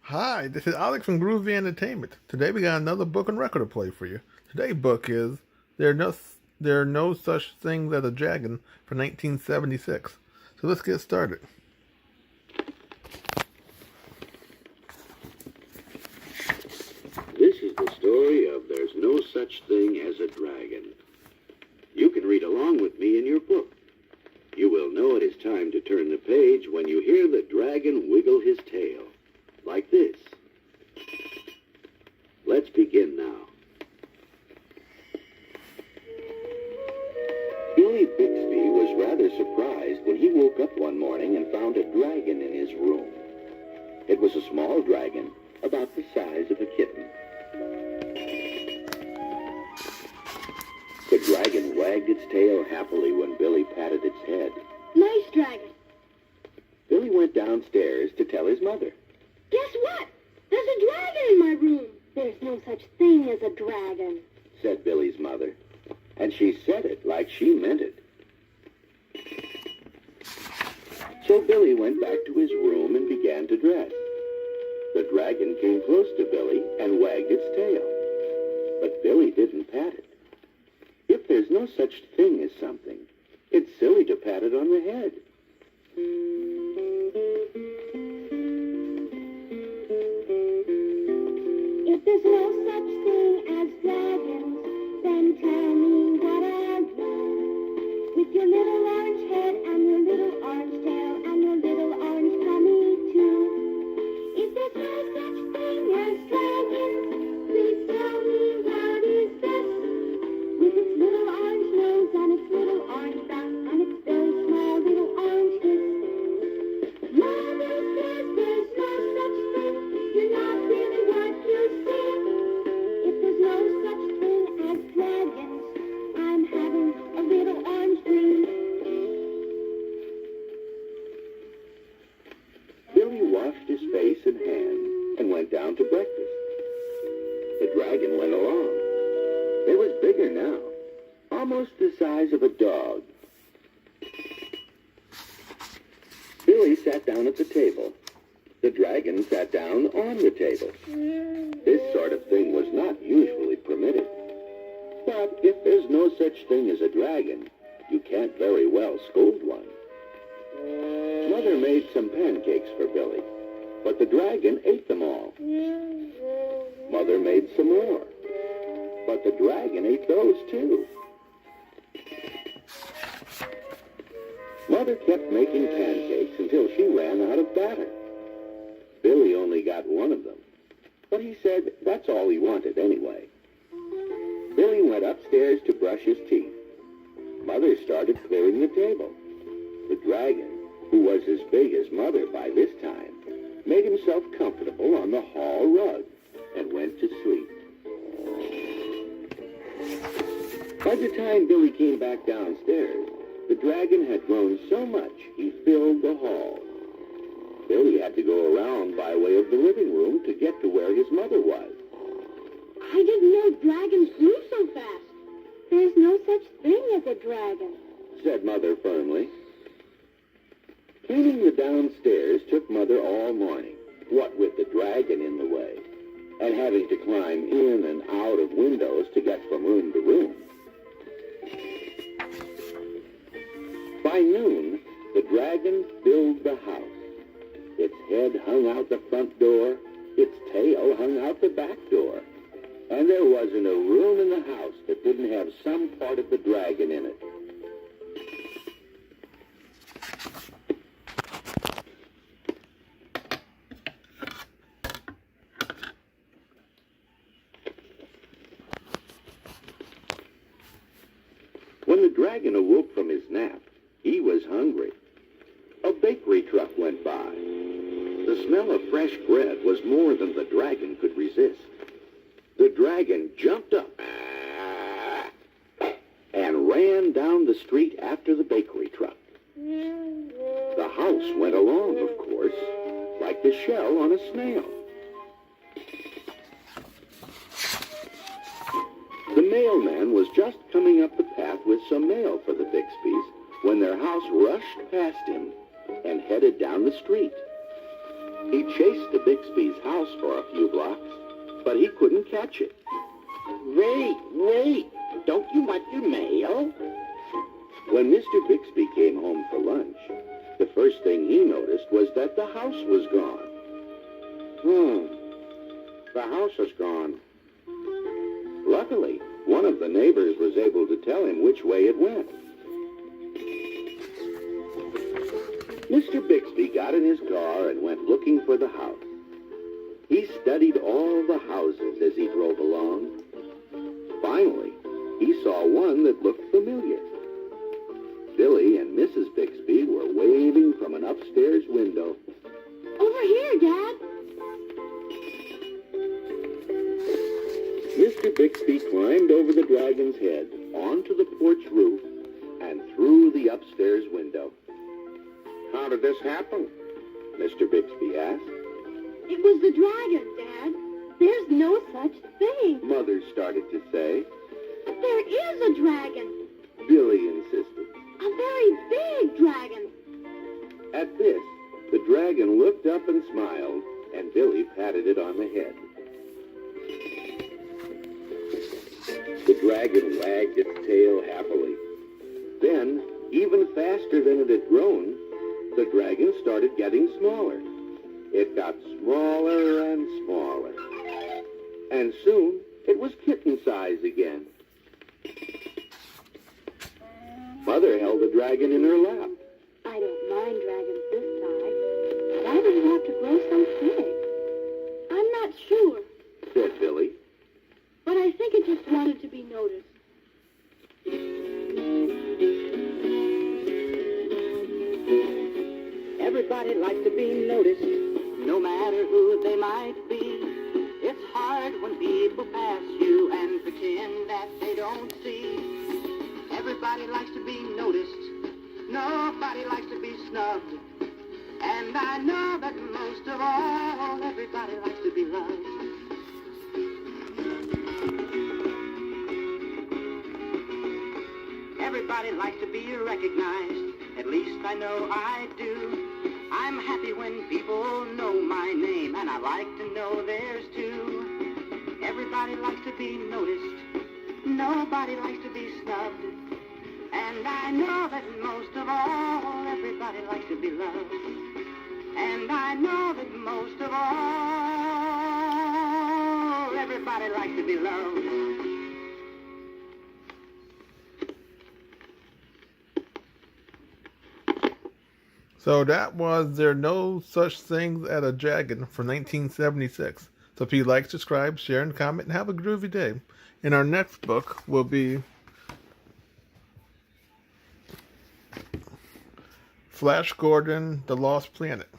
Hi, this is Alex from Groovy Entertainment. Today we got another book and record to play for you. Today's book is There Are No, there are no Such Things as a Dragon for 1976. So let's get started. This is the story of There's No Such Thing as a Dragon. You can read along with me in your book. You will know it is time to turn the page when you hear the dragon wiggle his tail. Like this. Let's begin now. Billy Bixby was rather surprised when he woke up one morning and found a dragon in his room. It was a small dragon, about the size of a kitten. The dragon wagged its tail happily when Billy patted its head. Nice dragon. Billy went downstairs to tell his mother. Guess what? There's a dragon in my room. There's no such thing as a dragon, Said Billy's mother. And she said it like she meant it. So Billy went back to his room and began to dress. The dragon came close to Billy and wagged its tail. But Billy didn't pat it. If there's no such thing as something, it's silly to pat it on the head. If there's no such thing as dragons, then tell me what are you? With your little orange head and your little orange tail and your little orange tummy too. If there's no such thing as dragons, please tell me what is this? With its little orange nose and its little orange back and its very small little orange hiss. Mother says there's no such thing. You're not really what you say. If there's no such thing as dragons, I'm having a little orange dream. Billy washed his face and hands and went down to breakfast. The dragon went along. It was bigger now, almost the size of a dog. Billy sat down at the table. The dragon sat down on the table. This sort of thing was not usually permitted. But if there's no such thing as a dragon, you can't very well scold one. Mother made some pancakes for Billy, but the dragon ate them all. Mother made some more, but the dragon ate those too. Mother kept making pancakes until she ran out of batter. Billy only got one of them, but he said that's all he wanted anyway. Billy went upstairs to brush his teeth. Mother started clearing the table. The dragon, who was as big as Mother by this time, made himself comfortable on the hall rug and went to sleep. By the time Billy came back downstairs, the dragon had grown so much he filled the hall. Billy had to go around by way of the living room to get to where his mother was. I didn't know dragons grew so fast. There's no such thing as a dragon. Said Mother firmly. Cleaning the downstairs took Mother all morning, what with the dragon in the way, and having to climb in and out of windows to get from room to room. By noon, the dragon filled the house. Its head hung out the front door, its tail hung out the back door, and there wasn't a room in the house that didn't have some part of the dragon in it. When the dragon awoke from his nap, he was hungry. A bakery truck went by. The smell of fresh bread was more than the dragon could resist. The dragon jumped up and ran down the street after the bakery truck. The house went along, of course, like the shell on a snail. The mailman was just coming up the path with some mail for the Bixbys when their house rushed past him and headed down the street. He chased the Bixby's house for a few blocks, but he couldn't catch it. Wait, don't you want your mail? When Mr. Bixby came home for lunch, the first thing he noticed was that the house was gone. The house is gone. Luckily, one of the neighbors was able to tell him which way it went. Mr. Bixby got in his car and went looking for the house. He studied all the houses as he drove along. Finally, he saw one that looked familiar. Billy and Mrs. Bixby were waving from an upstairs window. Over here, Dad. Mr. Bixby climbed over the dragon's head, onto the porch roof, and through the upstairs window. How did this happen? Mr. Bixby asked. It was the dragon, Dad. There's no such thing. Mother started to say. But there is a dragon. Billy insisted. A very big dragon. At this, the dragon looked up and smiled, and Billy patted it on the head. The dragon wagged its tail happily. Then, even faster than it had grown, the dragon started getting smaller. It got smaller and smaller. And soon, it was kitten size again. Mother held the dragon in her lap. I don't mind dragons this size. Why does it have to grow so big? I'm not sure, Said Billy. but I think it just wanted to be noticed. Everybody likes to be noticed, no matter who they might be. It's hard when people pass you and pretend that they don't see. Everybody likes to be noticed, nobody likes to be snubbed. And I know that most of all, everybody likes to be loved. Everybody likes to be recognized, at least I know I do. I'm happy when people know my name, and I like to know theirs too. Everybody likes to be noticed, nobody likes to be snubbed. And I know that most of all, everybody likes to be loved. And I know that most of all, everybody likes to be loved. So that was There No Such Things as a Dragon from 1976. So if you like, subscribe, share, and comment, and have a groovy day. And our next book will be Flash Gordon, The Lost Planet.